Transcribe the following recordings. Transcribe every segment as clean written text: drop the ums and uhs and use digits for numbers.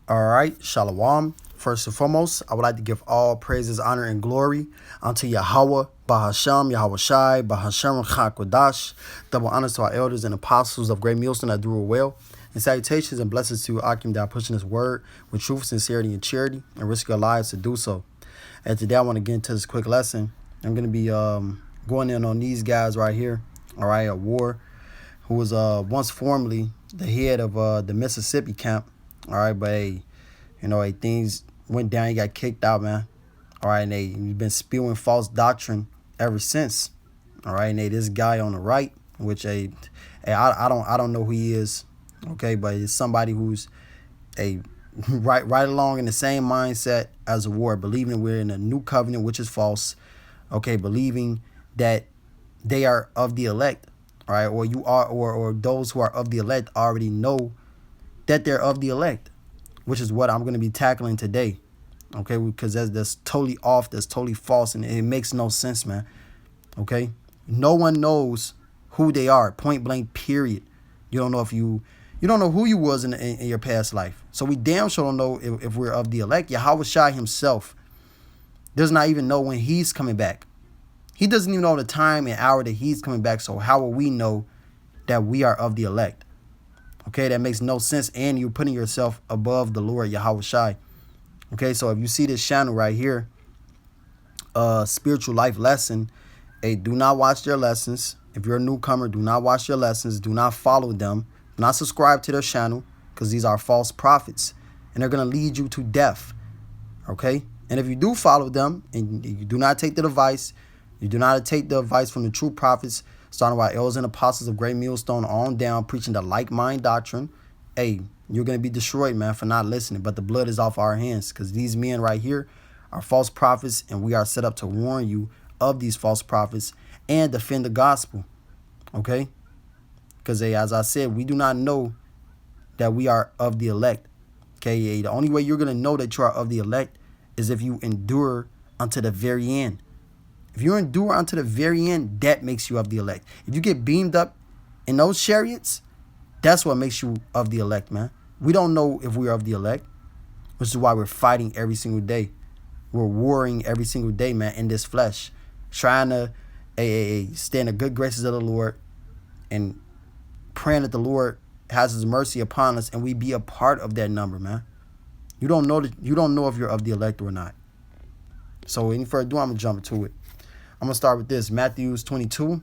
All right, Shalom. First and foremost, I would like to give all praises, honor, and glory unto Yahweh, Bahasham, Yahweh Shai, Bahasham Chakwadash. Double honors to our elders and apostles of Great Millstone that do it well. And salutations and blessings to Akim that are pushing his word with truth, sincerity, and charity, and risk your lives to do so. And today I want to get into this quick lesson. I'm going to be going in on these guys right here. All right, a war who was once formerly the head of the Mississippi camp. All right, but things went down. He got kicked out, man. All right, and he's been spewing false doctrine ever since. All right, and this guy on the right, which I don't know who he is. Okay, but it's somebody who's right along in the same mindset as a war, believing we're in a new covenant, which is false. Okay, believing that they are of the elect. All right, or you are, or those who are of the elect already know that they're of the elect, which is what I'm going to be tackling today. Okay, because that's totally off, that's totally false, and it makes no sense, man. Okay, no one knows who they are, point blank, period. You don't know you don't know who you was in your past life. So we damn sure don't know if we're of the elect. Yahweh Shai himself does not even know when he's coming back. He doesn't even know the time and hour that he's coming back. So how will we know that we are of the elect? Okay, that makes no sense. And you're putting yourself above the Lord, Yahweh Shai. Okay, so if you see this channel right here, spiritual life lesson, do not watch their lessons. If you're a newcomer, do not watch their lessons. Do not follow them. Do not subscribe to their channel, because these are false prophets. And they're going to lead you to death. Okay, and if you do follow them and you do not take the advice, you do not take the advice from the true prophets, starting by elders and apostles of Great Millstone on down, preaching the like-mind doctrine, you're going to be destroyed, man, for not listening. But the blood is off our hands, because these men right here are false prophets, and we are set up to warn you of these false prophets and defend the gospel. Okay, because as I said, we do not know that we are of the elect. Okay, the only way you're going to know that you are of the elect is if you endure unto the very end. If you endure unto the very end, that makes you of the elect. If you get beamed up in those chariots, that's what makes you of the elect, man. We don't know if we're of the elect, which is why we're fighting every single day. We're warring every single day, man, in this flesh, trying to stay in the good graces of the Lord and praying that the Lord has his mercy upon us and we be a part of that number, man. You don't know if you're of the elect or not. So any further ado, I'm going to jump into it. I'm going to start with this. Matthew 22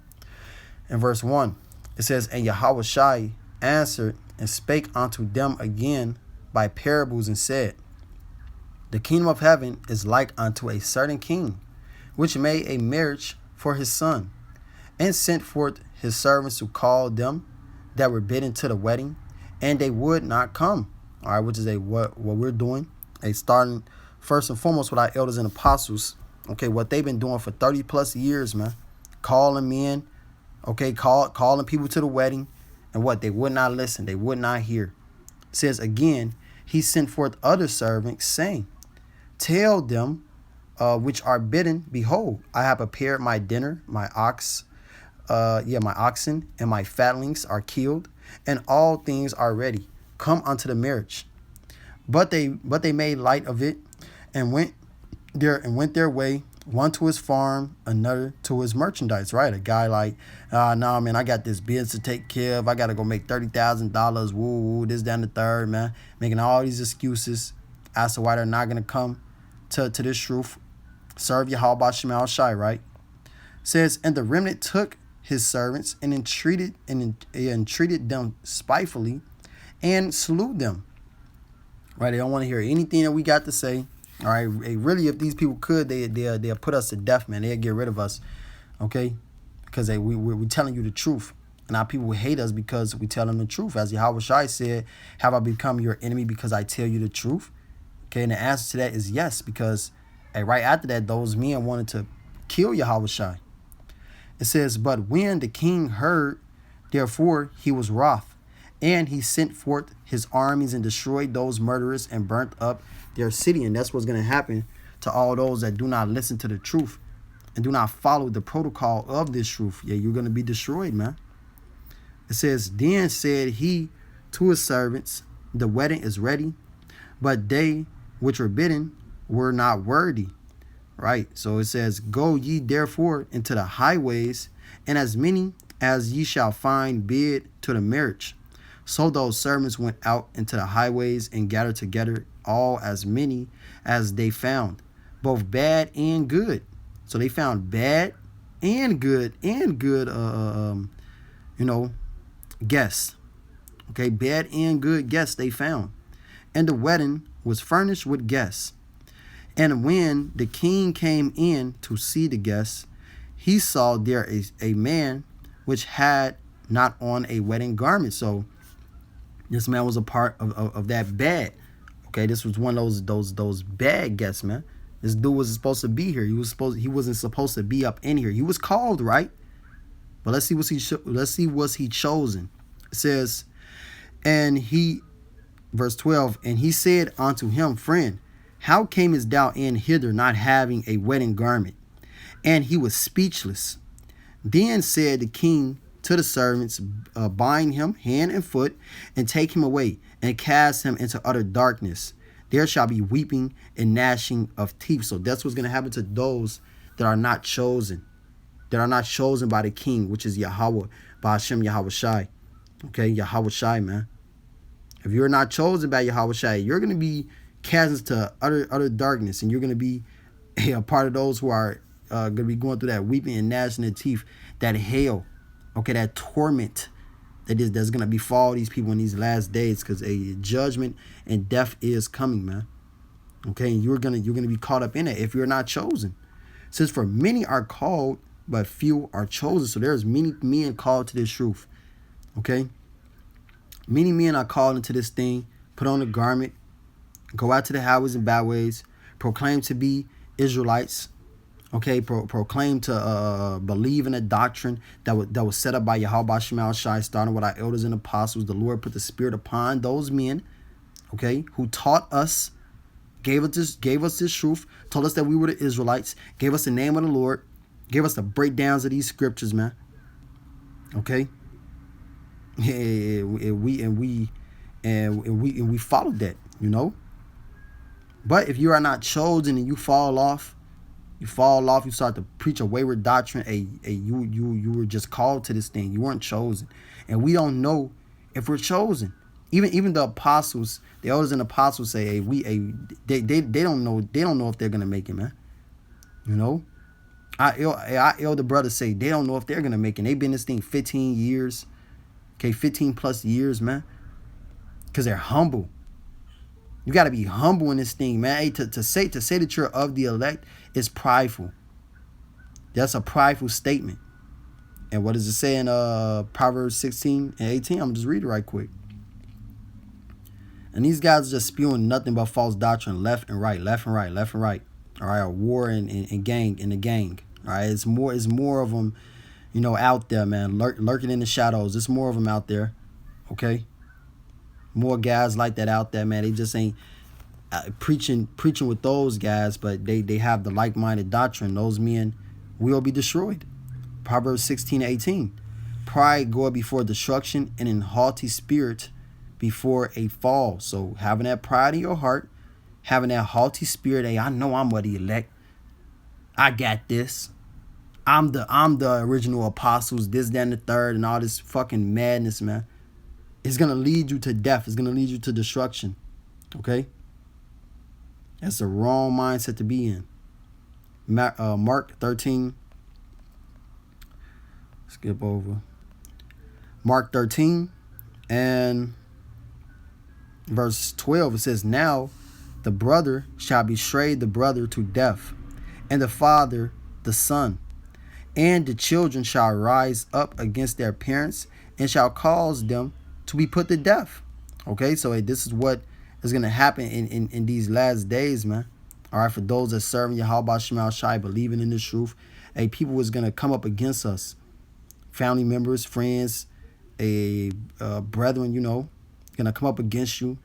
and verse 1. It says, "And Yahweh Shai answered and spake unto them again by parables and said, The kingdom of heaven is like unto a certain king, which made a marriage for his son, and sent forth his servants to call them that were bidden to the wedding, and they would not come." All right, which is what we're doing. Starting first and foremost with our elders and apostles. Okay, what they've been doing for 30 plus years, man. Calling men, okay, calling people to the wedding. And what? They would not listen. They would not hear. It says again, he sent forth other servants, saying, Tell them which are bidden, behold, I have prepared my dinner, my oxen and my fatlings are killed, and all things are ready. Come unto the marriage. But they made light of it, and went their way, one to his farm, another to his merchandise. Right, a guy like, nah, man, I got this business to take care of. I got to go make $30,000. Woo, this, down the third, man, making all these excuses as to why they're not gonna come to this truth. Serve Yahweh Shemel Shai, right? Says, and the remnant took his servants and entreated them spitefully and slew them. Right, they don't want to hear anything that we got to say. All right, really, if these people could, they'll put us to death, man. They'll get rid of us, okay? Because we're telling you the truth. And our people hate us because we tell them the truth. As Yahweh Shai said, have I become your enemy because I tell you the truth? Okay, and the answer to that is yes, because right after that, those men wanted to kill Yahweh Shai. It says, but when the king heard, therefore he was wroth, and he sent forth his armies and destroyed those murderers and burnt up their city. And that's what's going to happen to all those that do not listen to the truth and do not follow the protocol of this truth. Yeah, you're going to be destroyed, man. It says, then said he to his servants, the wedding is ready, But they which were bidden were not worthy. Right? So it says, go ye therefore into the highways, and as many as ye shall find bid to the marriage. So those servants went out into the highways and gathered together all as many as they found, both bad and good. So they found bad and good guests. Okay, bad and good guests they found. And the wedding was furnished with guests. And when the king came in to see the guests, he saw there a man which had not on a wedding garment. So this man was a part of that bad. Okay, this was one of those bad guests, man. This dude was supposed to be here. He wasn't supposed to be up in here. He was called, right? But let's see was he chosen. It says, and he, verse 12, and he said unto him, friend, how camest thou in hither not having a wedding garment? And he was speechless. Then said the king to the servants, bind him hand and foot, and take him away, and cast him into utter darkness. There shall be weeping and gnashing of teeth. So that's what's going to happen to those that are not chosen. That are not chosen by the king, which is Yahweh, by Hashem Yahweh Shai. Okay, Yahweh Shai, man. If you're not chosen by Yahweh Shai, you're going to be cast into utter darkness, and you're going to be a part of those who are going to be going through that weeping and gnashing of teeth, that hell, okay, that torment that's going to befall these people in these last days, because a judgment and death is coming, man. Okay, and you're gonna be caught up in it if you're not chosen. It says, for many are called, but few are chosen. So there's many men called to this truth. Okay, many men are called into this thing, put on a garment, go out to the highways and byways, proclaim to be Israelites. Okay, proclaim to believe in a doctrine that was set up by Yahweh Shema Shai, starting with our elders and apostles. The Lord put the Spirit upon those men, okay, who taught us, gave us this truth, told us that we were the Israelites, gave us the name of the Lord, gave us the breakdowns of these scriptures, man. Okay, and we followed that, you know. But if you are not chosen and you fall off, you start to preach a wayward doctrine, you were just called to this thing. You weren't chosen. And we don't know if we're chosen. Even the apostles, the elders and apostles say, they don't know if they're gonna make it, man. You know? Our elder brothers say they don't know if they're gonna make it. They've been in this thing 15 years. Okay, 15 plus years, man. Because they're humble. You got to be humble in this thing, man. Hey, to say that you're of the elect is prideful. That's a prideful statement. And what does it say in Proverbs 16 and 18? I'm just read it right quick. And these guys are just spewing nothing but false doctrine, left and right. All right, a war and gang in the gang. All right, it's more of them, you know, out there, man, lurking in the shadows. There's more of them out there. Okay. More guys like that out there, man. They just ain't preaching with those guys, but they have the like-minded doctrine. Those men will be destroyed. Proverbs 16:18. Pride goeth before destruction, and an haughty spirit before a fall. So having that pride in your heart, having that haughty spirit, hey, I know I'm of the elect. I got this. I'm the original apostles, this, that, and the third, and all this fucking madness, man. It's going to lead you to death. It's going to lead you to destruction. Okay? That's the wrong mindset to be in. Mark 13. Skip over. Mark 13 and verse 12. It says, now the brother shall betray the brother to death, and the father the son. And the children shall rise up against their parents, and shall cause them to be put to death. Okay, so this is what is going to happen in these last days, man. All right, for those that serving Yahweh Shema Shai, believing in the truth, people is going to come up against us. Family members, friends, brethren, you know, going to come up against you,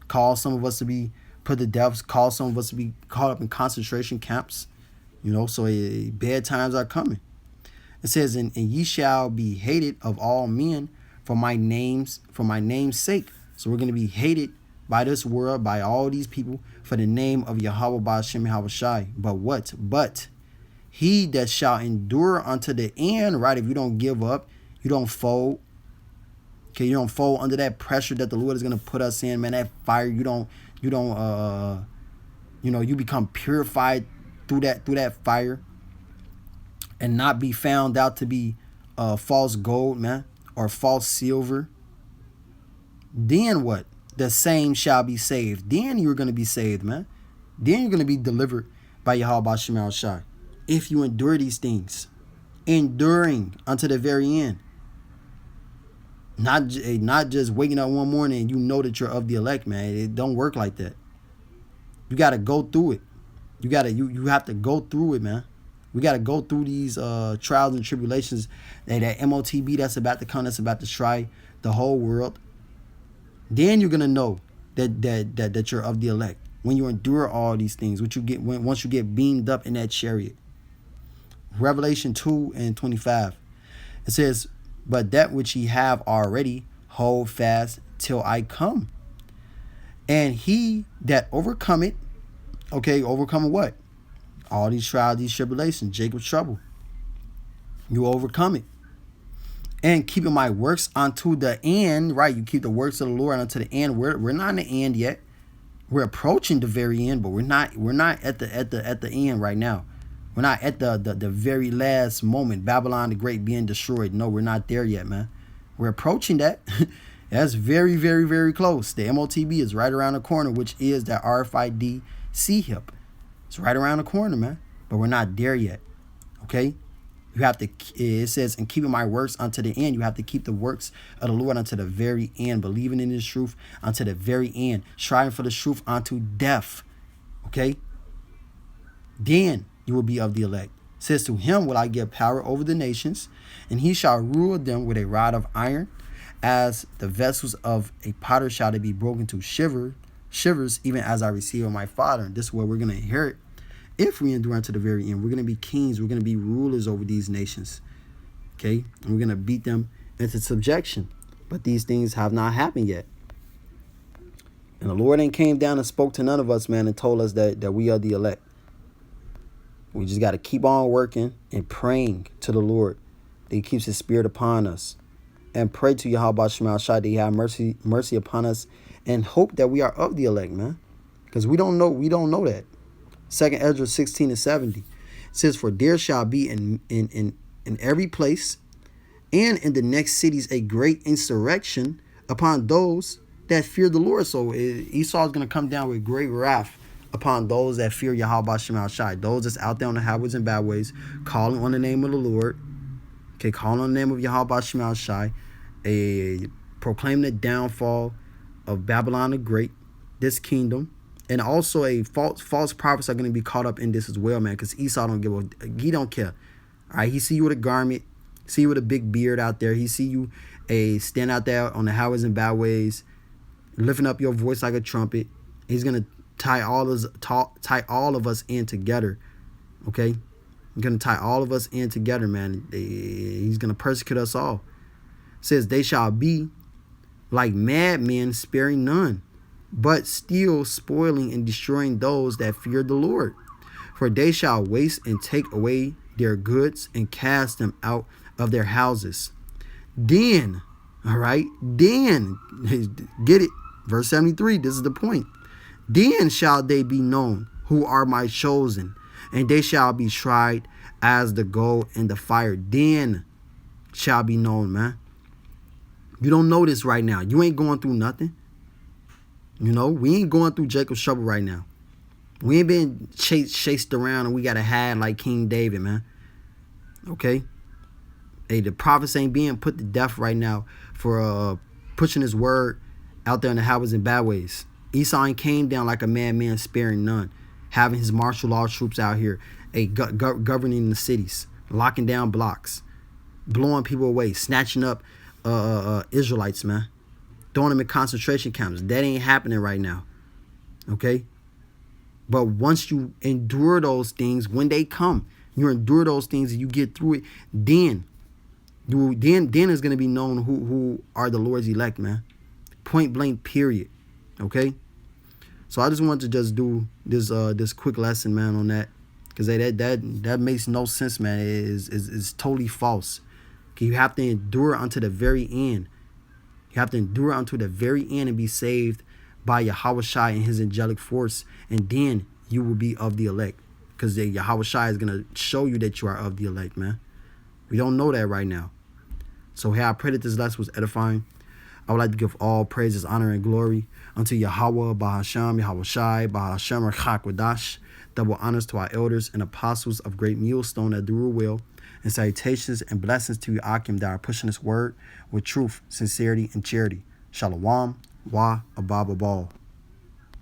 cause some of us to be put to death, cause some of us to be caught up in concentration camps, you know, so bad times are coming. It says, and ye shall be hated of all men for my name's sake. So we're going to be hated by this world, by all these people, for the name of Yahweh Ba'ashem Yahweh Shai. But what? But he that shall endure unto the end, right? If you don't give up, you don't fold. Okay, you don't fold under that pressure that the Lord is gonna put us in, man. That fire, you become purified through that fire, and not be found out to be false gold, man, or false silver. Then what? The same shall be saved. Then you're gonna be saved, man. Then you're gonna be delivered by Yahweh Ba'ashem Yahweh Shai. If you endure these things, enduring unto the very end. Not just waking up one morning and you know that you're of the elect, man. It don't work like that. You got to go through it. You have to go through it, man. We got to go through these trials and tribulations. That MOTB that's about to come, that's about to try the whole world. Then you're gonna know that you're of the elect. When you endure all these things, once you get beamed up in that chariot. Revelation 2:25. It says, but that which ye have already, hold fast till I come. And he that overcometh, overcome what? All these trials, these tribulations, Jacob's trouble. You overcome it. And keeping my works unto the end, right? You keep the works of the Lord unto the end. We're not in the end yet. We're approaching the very end, but we're not at the end right now. We're not at the very last moment, Babylon the Great being destroyed. No, we're not there yet, man. We're approaching that. That's very, very, very close. The MOTB is right around the corner, which is that RFID CHIP. It's right around the corner, man. But we're not there yet. Okay? You have to, it says, and keeping my works unto the end. You have to keep the works of the Lord unto the very end. Believing in His truth unto the very end. Striving for the truth unto death. Okay? Then you will be of the elect. It says, to him will I give power over the nations, and he shall rule them with a rod of iron. As the vessels of a potter shall they be broken to shivers, even as I receive of my Father. And this is what we're going to inherit. If we endure unto the very end, we're going to be kings. We're going to be rulers over these nations. Okay? And we're going to beat them into subjection. But these things have not happened yet. And the Lord ain't came down and spoke to none of us, man, and told us that we are the elect. We just got to keep on working and praying to the Lord that He keeps His Spirit upon us. And pray to Yahweh Ba'ashem Yahweh Shai that He have mercy upon us, and hope that we are of the elect, man. Because we don't know that. 2 Ezra 16:70. It says, for there shall be in every place and in the next cities a great insurrection upon those that fear the Lord. So Esau is going to come down with great wrath upon those that fear Yahweh Ba'ashem Yahweh Shai. Those that's out there on the highways and byways, calling on the name of the Lord. Okay, calling on the name of Yahweh Ba'ashem Yahweh Shai. Proclaiming the downfall of Babylon the Great, this kingdom. And also false prophets are going to be caught up in this as well, man, because Esau he don't care. All right, he see you with a garment, see you with a big beard out there. He see you stand out there on the highways and byways, lifting up your voice like a trumpet. He's going to tie all of us in together, okay? He's going to tie all of us in together, man. He's going to persecute us all. It says, they shall be like madmen, sparing none, but still spoiling and destroying those that fear the Lord. For they shall waste and take away their goods and cast them out of their houses. Then, all right, then, get it, verse 73, this is the point. Then shall they be known who are my chosen, and they shall be tried as the gold in the fire. Then shall be known, man. You don't know this right now. You ain't going through nothing. You know, we ain't going through Jacob's trouble right now. We ain't been chased around and we got to hide like King David, man. Okay? Hey, the prophets ain't being put to death right now for pushing his word out there in the highways and byways. Esau ain't came down like a madman, sparing none, having his martial law troops out here, governing the cities, locking down blocks, blowing people away, snatching up Israelites, man, throwing them in concentration camps. That ain't happening right now. Okay? But once you endure those things, when they come, you endure those things and you get through it, then it's going to be known who are the Lord's elect, man. Point blank, period. Okay? So I just wanted to just do this quick lesson, man, on that. Because that makes no sense, man. It is totally false. Okay, you have to endure unto the very end. You have to endure unto the very end and be saved by Yahweh Shai and his angelic force. And then you will be of the elect. Because Yahweh Shai is going to show you that you are of the elect, man. We don't know that right now. So hey, I pray that this lesson was edifying. I would like to give all praises, honor, and glory unto Yahweh, Bahasham, Yahweh Shai, Bahasham, Rachakwadash. Double honors to our elders and apostles of Great Millstone that do will. And salutations and blessings to you, Akim, that are pushing this word with truth, sincerity, and charity. Shalom, Wa, Ababa Ball.